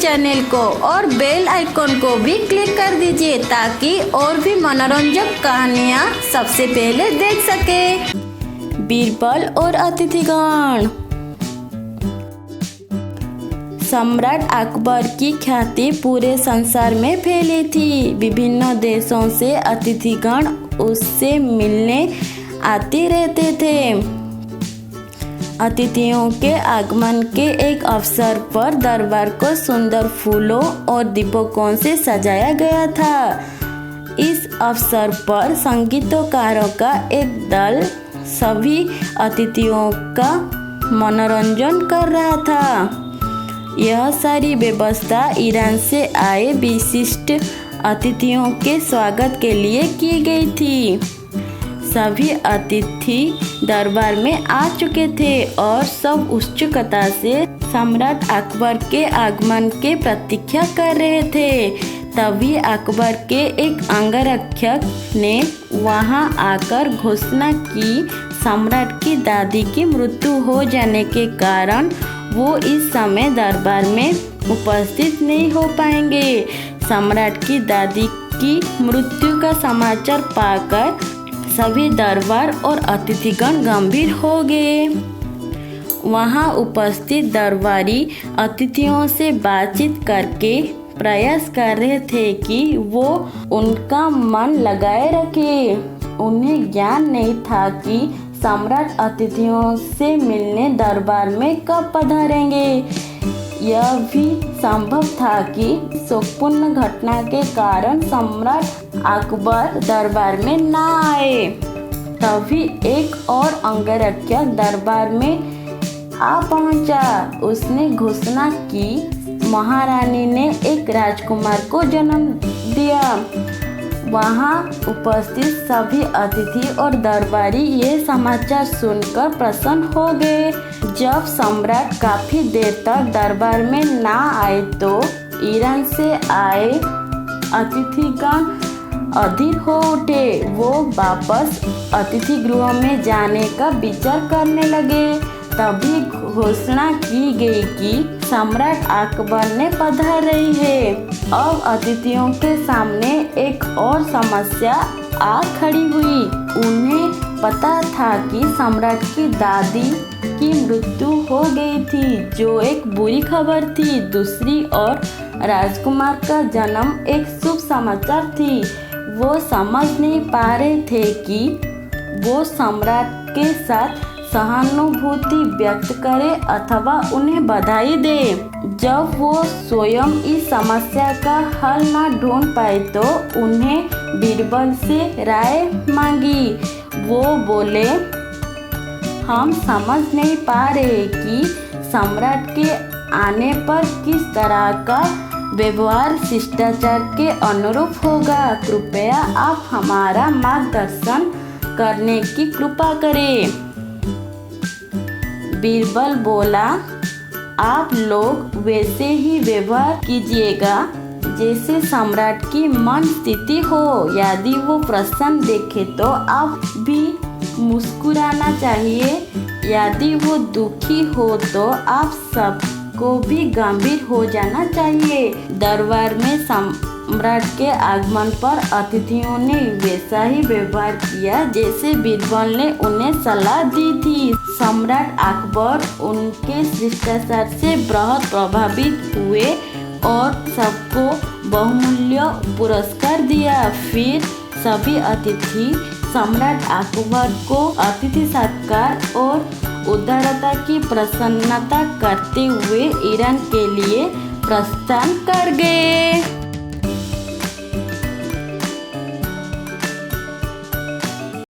Channel को और bell icon को भी क्लिक कर दीजिए ताकि और भी मनोरंजक कहानियाँ सबसे पहले देख सके। बीरबल और अतिथिगण। सम्राट अकबर की ख्याति पूरे संसार में फैली थी। विभिन्न देशों से अतिथिगण उससे मिलने आते रहते थे। अतिथियों के आगमन के एक अवसर पर दरबार को सुंदर फूलों और दीपकों से सजाया गया था। इस अवसर पर संगीतकारों का एक दल सभी अतिथियों का मनोरंजन कर रहा था। यह सारी व्यवस्था ईरान से आए विशिष्ट अतिथियों के स्वागत के लिए की गई थी। सभी अतिथि दरबार में आ चुके थे और सब उत्सुकता से सम्राट अकबर के आगमन के प्रतीक्षा कर रहे थे। तभी अकबर के एक अंगरक्षक ने वहां आकर घोषणा की सम्राट की दादी की मृत्यु हो जाने के कारण वो इस समय दरबार में उपस्थित नहीं हो पाएंगे। सम्राट की दादी की मृत्यु का समाचार पाकर सभी दरबार और अतिथिगण गंभीर हो गए। वहां उपस्थित दरबारी अतिथियों से बातचीत करके प्रयास कर रहे थे कि वो उनका मन लगाए रखे। उन्हें ज्ञान नहीं था कि सम्राट अतिथियों से मिलने दरबार में कब पधारेंगे। यह भी संभव था कि शोकपूर्ण घटना के कारण सम्राट अकबर दरबार में न आए। तभी एक और अंगरक्षक दरबार में आ पहुंचा। उसने घोषणा की महारानी ने एक राजकुमार को जन्म दिया। वहां उपस्थित सभी अतिथि और दरबारी ये समाचार सुनकर प्रसन्न हो गए। जब सम्राट काफी देर तक दरबार में ना आए तो ईरान से आए अतिथिगण अधीर हो उठे। वो वापस अतिथि गृह में जाने का विचार करने लगे। तभी घोषणा की गई कि सम्राट अकबर ने पधार रही है। अब अतिथियों के सामने एक और समस्या आ खड़ी हुई। उन्हें पता था कि सम्राट की दादी की मृत्यु हो गई थी, जो एक बुरी खबर थी। दूसरी ओर राजकुमार का जन्म एक शुभ समाचार थी। वो समझ नहीं पा रहे थे कि वो सम्राट के साथ सहानुभूति व्यक्त करे अथवा उन्हें बधाई दे। जब वो स्वयं इस समस्या का हल न ढूंढ पाए तो उन्हें बीरबल से राय मांगी। वो बोले, हम समझ नहीं पा रहे कि सम्राट के आने पर किस तरह का व्यवहार शिष्टाचार के अनुरूप होगा। कृपया आप हमारा मार्गदर्शन करने की कृपा करें। बीरबल बोला, आप लोग वैसे ही व्यवहार कीजिएगा जैसे सम्राट की मन स्थिति हो। यदि वो प्रसन्न देखे तो आप भी मुस्कुराना चाहिए। यदि वो दुखी हो तो आप सबको भी गंभीर हो जाना चाहिए। दरबार में सम्राट के आगमन पर अतिथियों ने वैसा ही व्यवहार किया जैसे बीरबल ने उन्हें सलाह दी थी। सम्राट अकबर उनके शिष्टाचार से बहुत प्रभावित हुए और सबको बहुमूल्य पुरस्कार दिया। फिर सभी अतिथि सम्राट अकबर को अतिथि सत्कार और उदारता की प्रसन्नता करते हुए ईरान के लिए प्रस्थान कर गए।